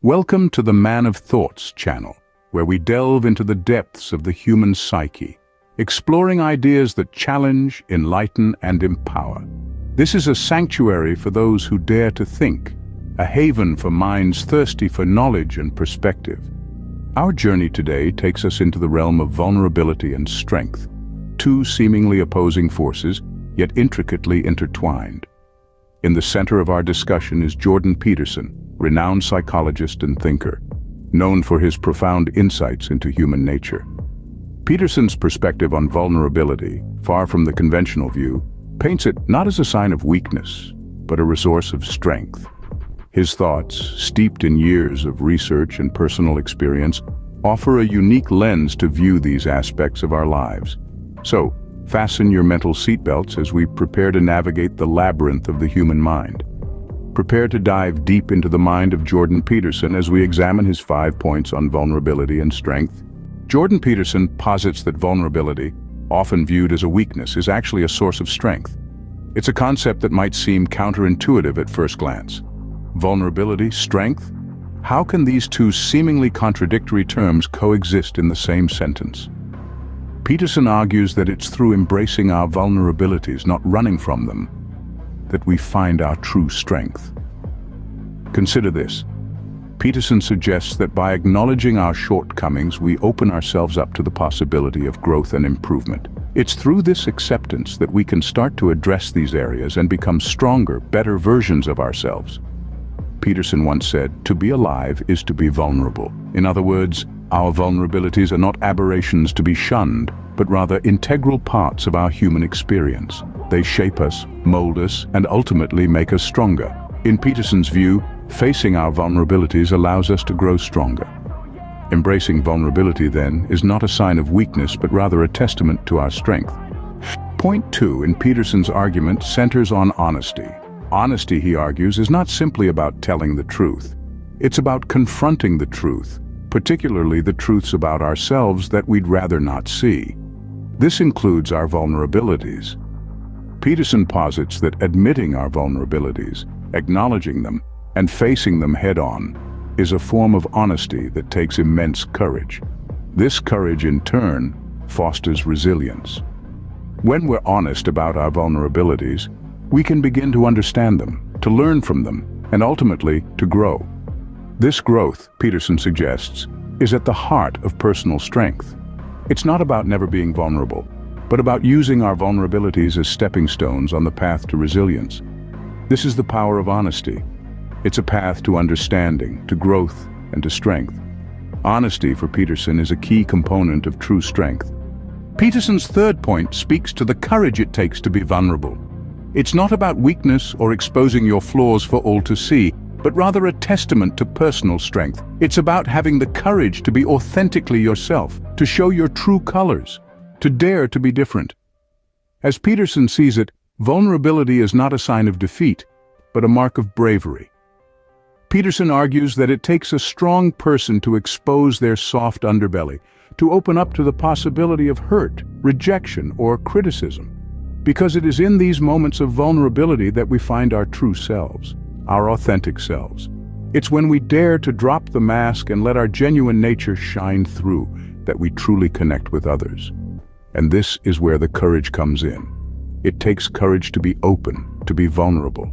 Welcome to the Man of Thoughts channel, where we delve into the depths of the human psyche, exploring ideas that challenge, enlighten, and empower. This is a sanctuary for those who dare to think, a haven for minds thirsty for knowledge and perspective. Our journey today takes us into the realm of vulnerability and strength, two seemingly opposing forces, yet intricately intertwined. In the center of our discussion is Jordan Peterson, renowned psychologist and thinker, known for his profound insights into human nature. Peterson's perspective on vulnerability, far from the conventional view, paints it not as a sign of weakness, but a resource of strength. His thoughts, steeped in years of research and personal experience, offer a unique lens to view these aspects of our lives. So, fasten your mental seatbelts as we prepare to navigate the labyrinth of the human mind. Prepare to dive deep into the mind of Jordan Peterson as we examine his 5 points on vulnerability and strength. Jordan Peterson posits that vulnerability, often viewed as a weakness, is actually a source of strength. It's a concept that might seem counterintuitive at first glance. Vulnerability, strength? How can these two seemingly contradictory terms coexist in the same sentence? Peterson argues that it's through embracing our vulnerabilities, not running from them, that we find our true strength. Consider this. Peterson suggests that by acknowledging our shortcomings, we open ourselves up to the possibility of growth and improvement. It's through this acceptance that we can start to address these areas and become stronger, better versions of ourselves. Peterson once said, "To be alive is to be vulnerable." In other words, our vulnerabilities are not aberrations to be shunned, but rather integral parts of our human experience. They shape us, mold us, and ultimately make us stronger. In Peterson's view, facing our vulnerabilities allows us to grow stronger. Embracing vulnerability, then, is not a sign of weakness, but rather a testament to our strength. Point 2 in Peterson's argument centers on honesty. Honesty, he argues, is not simply about telling the truth. It's about confronting the truth, particularly the truths about ourselves that we'd rather not see. This includes our vulnerabilities. Peterson posits that admitting our vulnerabilities, acknowledging them, and facing them head-on is a form of honesty that takes immense courage. This courage, in turn, fosters resilience. When we're honest about our vulnerabilities, we can begin to understand them, to learn from them, and ultimately to grow. This growth, Peterson suggests, is at the heart of personal strength. It's not about never being vulnerable, but about using our vulnerabilities as stepping stones on the path to resilience. This is the power of honesty. It's a path to understanding, to growth, and to strength. Honesty, for Peterson, is a key component of true strength. Peterson's 3rd point speaks to the courage it takes to be vulnerable. It's not about weakness or exposing your flaws for all to see, but rather a testament to personal strength. It's about having the courage to be authentically yourself, to show your true colors, to dare to be different. As Peterson sees it, vulnerability is not a sign of defeat, but a mark of bravery. Peterson argues that it takes a strong person to expose their soft underbelly, to open up to the possibility of hurt, rejection, or criticism. Because it is in these moments of vulnerability that we find our true selves, our authentic selves. It's when we dare to drop the mask and let our genuine nature shine through that we truly connect with others. And this is where the courage comes in. It takes courage to be open, to be vulnerable.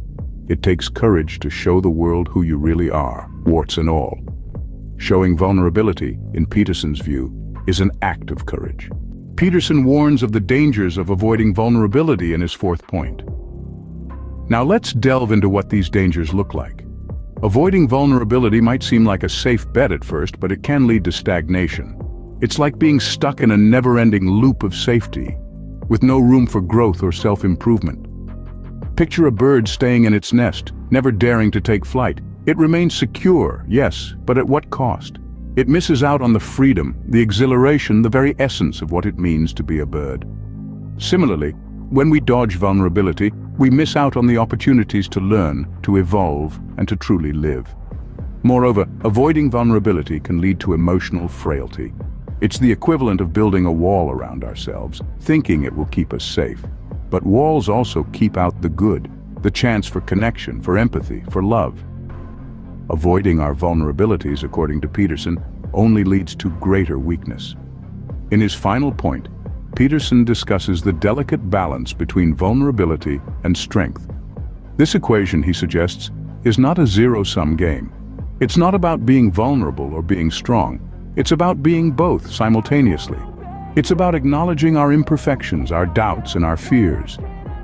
It takes courage to show the world who you really are, warts and all. Showing vulnerability, in Peterson's view, is an act of courage. Peterson warns of the dangers of avoiding vulnerability in his 4th point. Now let's delve into what these dangers look like. Avoiding vulnerability might seem like a safe bet at first, but it can lead to stagnation. It's like being stuck in a never-ending loop of safety, with no room for growth or self-improvement. Picture a bird staying in its nest, never daring to take flight. It remains secure, yes, but at what cost? It misses out on the freedom, the exhilaration, the very essence of what it means to be a bird. Similarly, when we dodge vulnerability, we miss out on the opportunities to learn, to evolve, and to truly live. Moreover, avoiding vulnerability can lead to emotional frailty. It's the equivalent of building a wall around ourselves, thinking it will keep us safe. But walls also keep out the good, the chance for connection, for empathy, for love. Avoiding our vulnerabilities, according to Peterson, only leads to greater weakness. In his final point, Peterson discusses the delicate balance between vulnerability and strength. This equation, he suggests, is not a zero-sum game. It's not about being vulnerable or being strong. It's about being both simultaneously. It's about acknowledging our imperfections, our doubts, and our fears,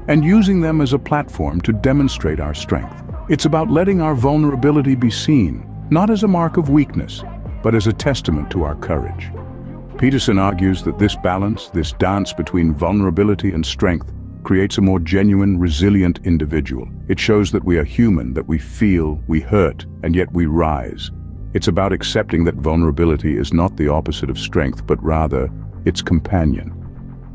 and using them as a platform to demonstrate our strength. It's about letting our vulnerability be seen, not as a mark of weakness, but as a testament to our courage. Peterson argues that this balance, this dance between vulnerability and strength, creates a more genuine, resilient individual. It shows that we are human, that we feel, we hurt, and yet we rise. It's about accepting that vulnerability is not the opposite of strength, but rather its companion.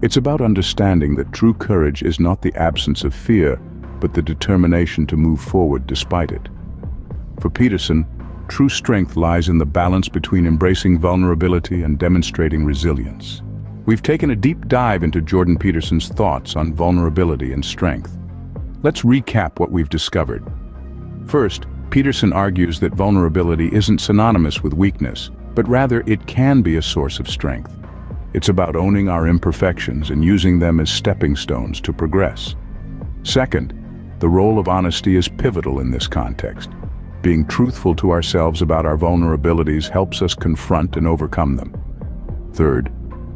It's about understanding that true courage is not the absence of fear, but the determination to move forward despite it. For Peterson, true strength lies in the balance between embracing vulnerability and demonstrating resilience. We've taken a deep dive into Jordan Peterson's thoughts on vulnerability and strength. Let's recap what we've discovered. First, Peterson argues that vulnerability isn't synonymous with weakness, but rather it can be a source of strength. It's about owning our imperfections and using them as stepping stones to progress. Second, the role of honesty is pivotal in this context. Being truthful to ourselves about our vulnerabilities helps us confront and overcome them. Third,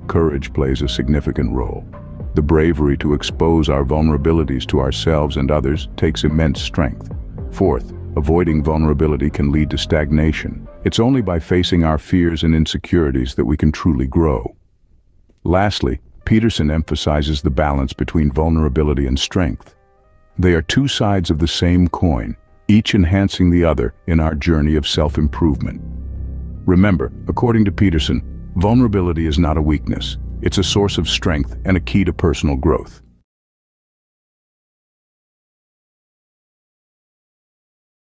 courage plays a significant role. The bravery to expose our vulnerabilities to ourselves and others takes immense strength. Fourth, avoiding vulnerability can lead to stagnation. It's only by facing our fears and insecurities that we can truly grow. Lastly, Peterson emphasizes the balance between vulnerability and strength. They are two sides of the same coin, each enhancing the other in our journey of self-improvement. Remember, according to Peterson, vulnerability is not a weakness. It's a source of strength and a key to personal growth.